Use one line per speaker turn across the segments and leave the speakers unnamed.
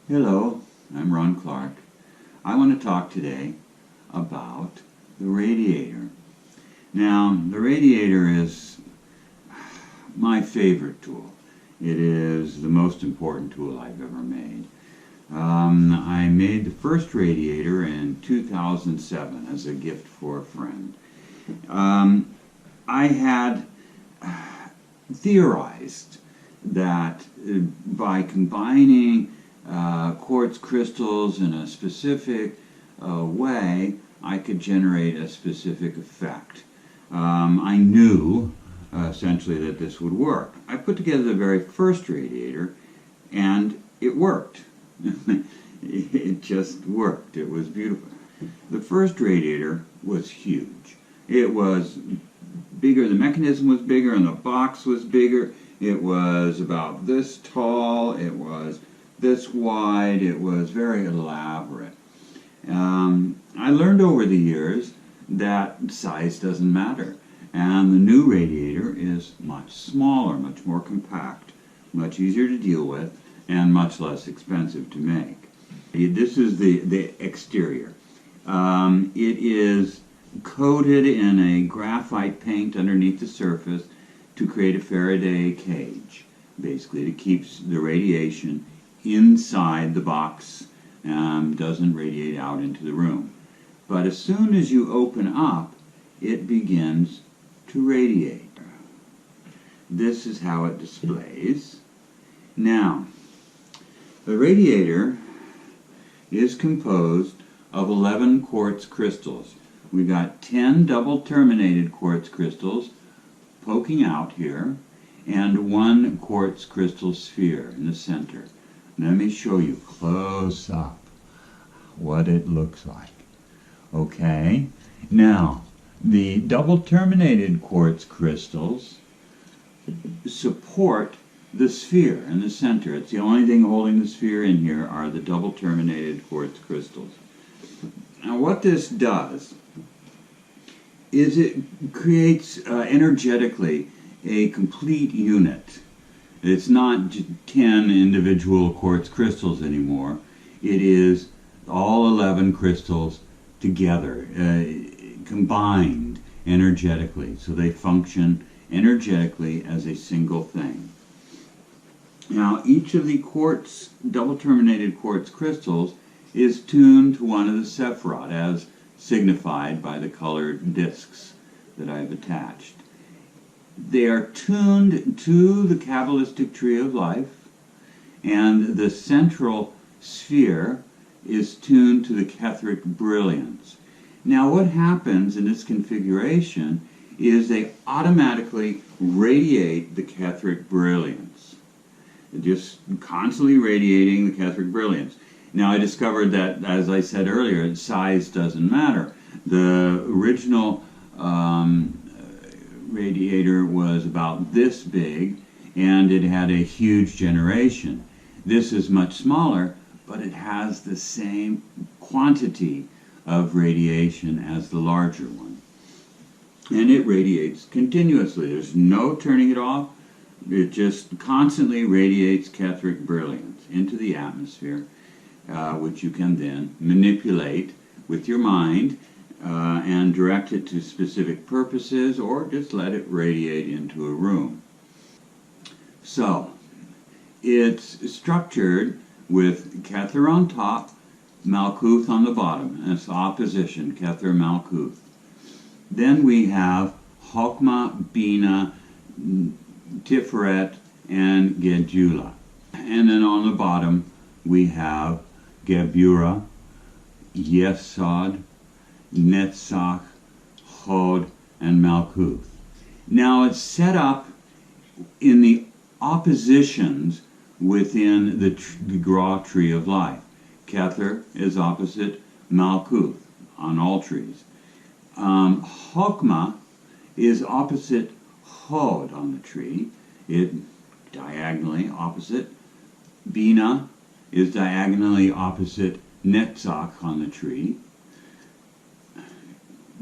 Hello, I'm Rawn Clark. I want to talk today about the radiator. Now, the radiator is my favorite tool. It is the most important tool I've ever made. I made the first radiator in 2007 as a gift for a friend. I had theorized that by combining quartz crystals in a specific way, I could generate a specific effect. I knew essentially that this would work. I put together the very first radiator and it worked. It just worked. It was beautiful. The first radiator was huge. It was bigger, the mechanism was bigger and the box was bigger. It was about this tall, it was this wide, it was very elaborate. I learned over the years that size doesn't matter, and the new radiator is much smaller, much more compact, much easier to deal with, and much less expensive to make. This is the exterior. It is coated in a graphite paint underneath the surface to create a Faraday cage, basically to keep the radiation inside the box, doesn't radiate out into the room. But as soon as you open up, it begins to radiate. This is how it displays. Now, the radiator is composed of 11 quartz crystals. We've got 10 double terminated quartz crystals poking out here, and 1 quartz crystal sphere in the center. Let me show you close up what it looks like. Okay, now the double terminated quartz crystals support the sphere in the center. It's the only thing holding the sphere in here are the double terminated quartz crystals. Now what this does is it creates energetically a complete unit. It's not 10 individual quartz crystals anymore. It is all 11 crystals together, combined energetically, so they function energetically as a single thing. Now, each of the double terminated quartz crystals is tuned to one of the Sephirot, as signified by the colored discs that I've attached. They are tuned to the Kabbalistic tree of life, and the central sphere is tuned to the Ketric Brilliance. Now what happens in this configuration is they automatically radiate the Ketric Brilliance. They're just constantly radiating the Ketric Brilliance. Now I discovered that, as I said earlier, size doesn't matter. The original radiator was about this big, and it had a huge generation. This is much smaller, but it has the same quantity of radiation as the larger one. And it radiates continuously. There's no turning it off. It just constantly radiates Ketric Brilliance into the atmosphere, which you can then manipulate with your mind and direct it to specific purposes, or just let it radiate into a room. So, it's structured with Kether on top, Malkuth on the bottom. That's opposition, Kether Malkuth. Then we have Chokmah, Bina, Tiferet, and Gedula. And then on the bottom we have Geburah, Yesod, Netzach, Chod, and Malkuth. Now it's set up in the oppositions within the Gra tree of life. Kether is opposite Malkuth on all trees. Chokmah is opposite Chod on the tree. It diagonally opposite. Bina is diagonally opposite Netzach on the tree.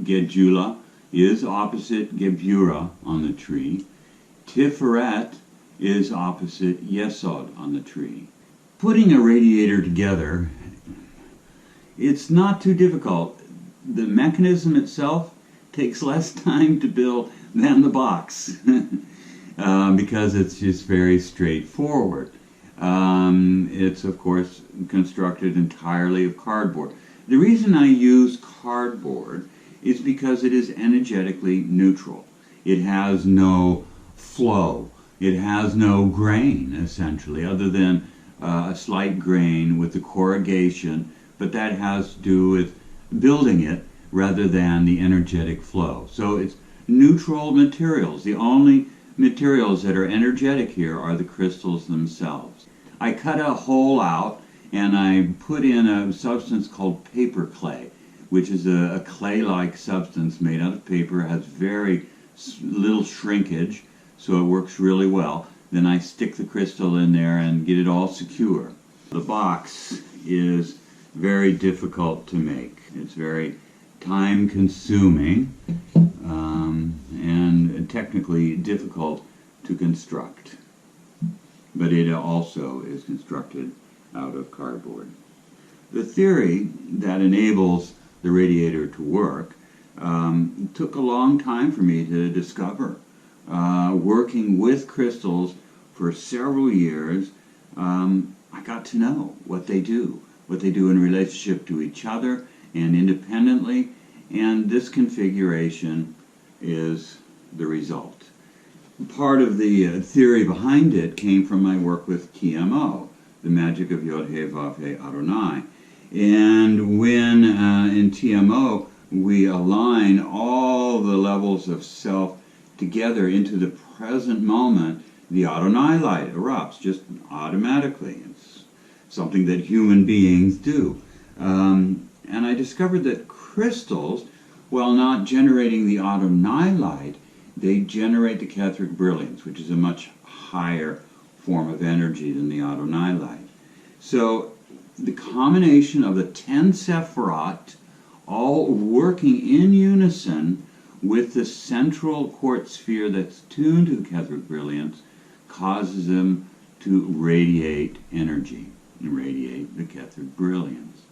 Gedula is opposite Geburah on the tree. Tiferet is opposite Yesod on the tree. Putting a radiator together, it's not too difficult. The mechanism itself takes less time to build than the box because it's just very straightforward. It's of course constructed entirely of cardboard. The reason I use cardboard is because it is energetically neutral. It has no flow. It has no grain, essentially, other than a slight grain with the corrugation, but that has to do with building it rather than the energetic flow. So it's neutral materials. The only materials that are energetic here are the crystals themselves. I cut a hole out and I put in a substance called paper clay, which is a clay-like substance made out of paper. It has very little shrinkage, so it works really well. Then I stick the crystal in there and get it all secure. The box is very difficult to make. It's very time-consuming and technically difficult to construct. But it also is constructed out of cardboard. The theory that enables the radiator to work took a long time for me to discover. Working with crystals for several years, I got to know what they do in relationship to each other and independently, and this configuration is the result. Part of the theory behind it came from my work with TMO, the magic of Yod-Heh-Vav-Heh Adonai. And when in TMO we align all the levels of self together into the present moment, the Adonai light erupts just automatically. It's something that human beings do. And I discovered that crystals, while not generating the Adonai light, they generate the Ketric Brilliance, which is a much higher form of energy than the Adonai light. So the combination of the 10 Sephirot all working in unison with the central quartz sphere that's tuned to the Ketric Brilliance causes them to radiate energy and radiate the Ketric Brilliance.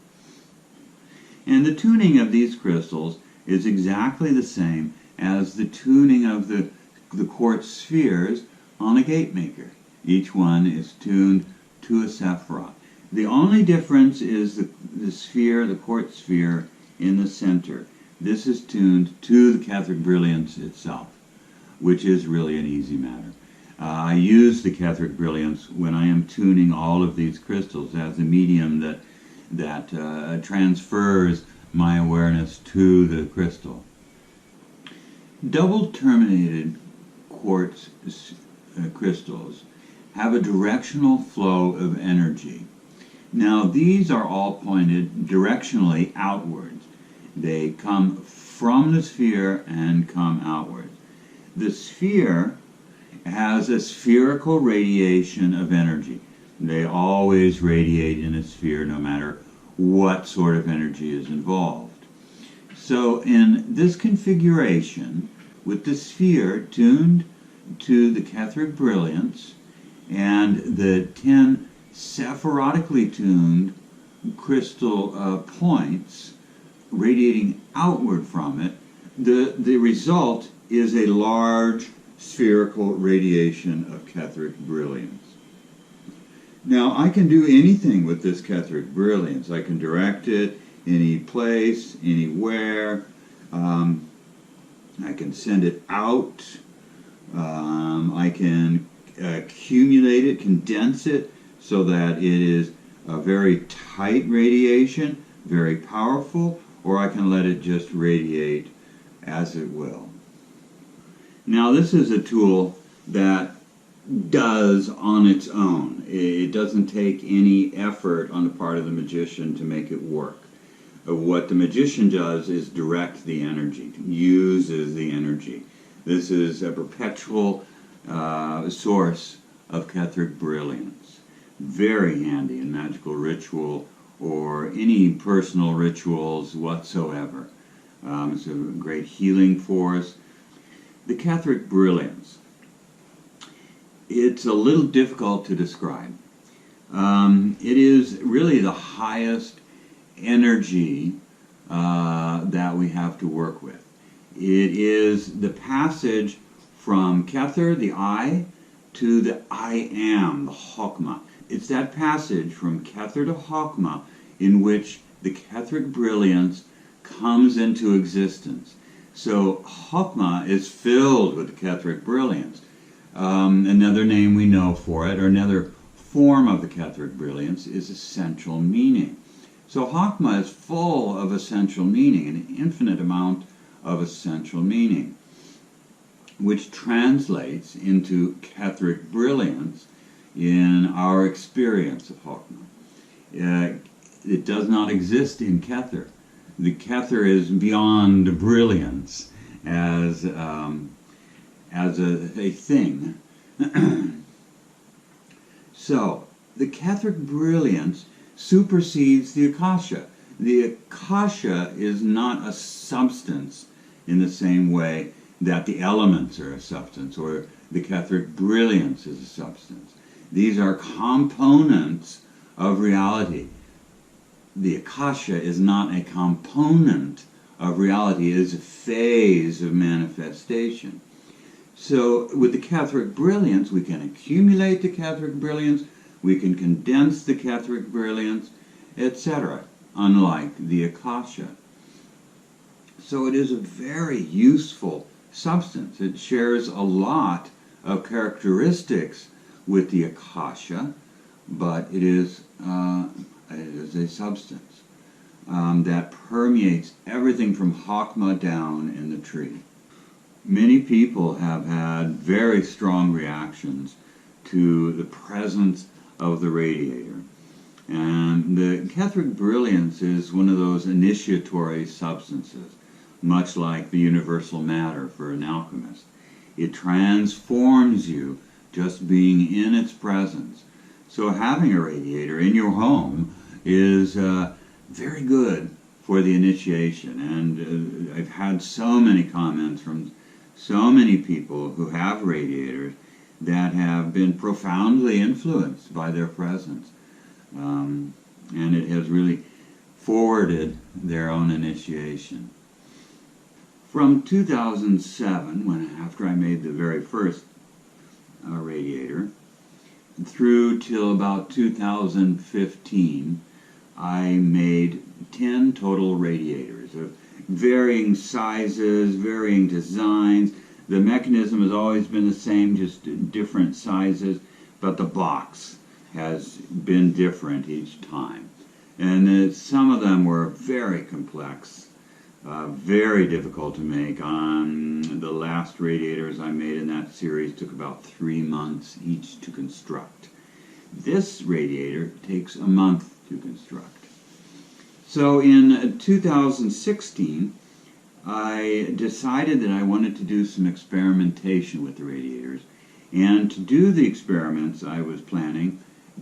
And the tuning of these crystals is exactly the same as the tuning of the quartz spheres on a gate maker. Each one is tuned to a Sephirot. The only difference is the sphere, the quartz sphere in the center. This is tuned to the Ketric Brilliance itself, which is really an easy matter. I use the Ketric Brilliance when I am tuning all of these crystals as a medium that transfers my awareness to the crystal. Double terminated quartz crystals have a directional flow of energy. Now these are all pointed directionally outwards. They come from the sphere and come outwards. The sphere has a spherical radiation of energy. They always radiate in a sphere no matter what sort of energy is involved. So in this configuration, with the sphere tuned to the Ketric Brilliance and the 10 Sephirotically tuned crystal points radiating outward from it, the result is a large spherical radiation of Ketric Brilliance. Now I can do anything with this Ketric Brilliance. I can direct it any place, anywhere. I can send it out. I can accumulate it, condense it, so that it is a very tight radiation, very powerful, or I can let it just radiate as it will. Now this is a tool that does on its own. It doesn't take any effort on the part of the magician to make it work. What the magician does is direct the energy, uses the energy. This is a perpetual source of Ketric Brilliance. Very handy in magical ritual or any personal rituals whatsoever. It's a great healing force. The Ketric Brilliance. It's a little difficult to describe. It is really the highest energy that we have to work with. It is the passage from Kether, the I, to the I am, the Chokmah. It's that passage from Kether to Chokmah in which the Ketric Brilliance comes into existence. So Chokmah is filled with the Ketric Brilliance. Another name we know for it, or another form of the Ketric Brilliance, is essential meaning. So Chokmah is full of essential meaning, an infinite amount of essential meaning, which translates into Ketric Brilliance in our experience of Chokmah. It does not exist in Kether. The Kether is beyond brilliance as a thing. So, the Ketric Brilliance supersedes the Akasha. The Akasha is not a substance in the same way that the elements are a substance, or the Ketric Brilliance is a substance. These are components of reality. The Akasha is not a component of reality, it is a phase of manifestation. So with the Ketric Brilliance, we can accumulate the Ketric Brilliance, we can condense the Ketric Brilliance, etc., unlike the Akasha. So it is a very useful substance. It shares a lot of characteristics with the Akasha, but it is a substance that permeates everything from Chokmah down in the tree. Many people have had very strong reactions to the presence of the radiator. And the Ketric Brilliance is one of those initiatory substances, much like the universal matter for an alchemist. It transforms you just being in its presence. So having a radiator in your home is very good for the initiation. And I've had so many comments from so many people who have radiators that have been profoundly influenced by their presence. And it has really forwarded their own initiation. From 2007, after I made the very first radiator, through till about 2015, I made 10 total radiators of varying sizes, varying designs. The mechanism has always been the same, just different sizes, but the box has been different each time. And some of them were very complex, very difficult to make. The last radiators I made in that series took about 3 months each to construct. This radiator takes a month to construct. So in 2016, I decided that I wanted to do some experimentation with the radiators. And to do the experiments I was planning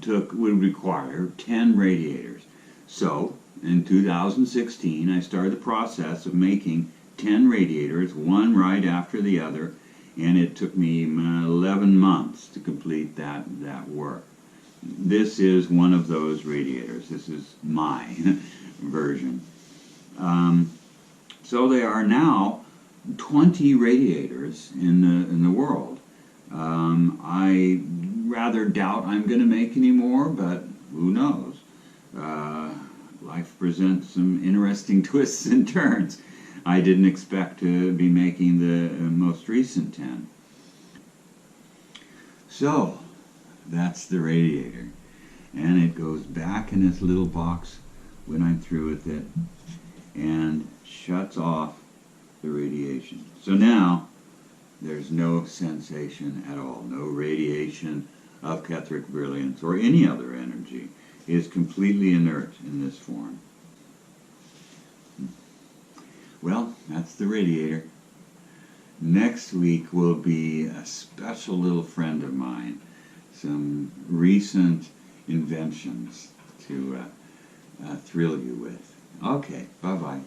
would require 10 radiators. So in 2016, I started the process of making 10 radiators, one right after the other, and it took me 11 months to complete that work. This is one of those radiators. This is my version. So there are now 20 radiators in the world. I rather doubt I'm going to make any more, but who knows? Life presents some interesting twists and turns. I didn't expect to be making the most recent 10. So, that's the radiator. And it goes back in this little box when I'm through with it and shuts off the radiation. So now, there's no sensation at all, no radiation of Ketric Brilliance or any other energy. It is completely inert in this form. Well, that's the radiator. Next week will be a special little friend of mine, some recent inventions to thrill you with. Okay, bye-bye.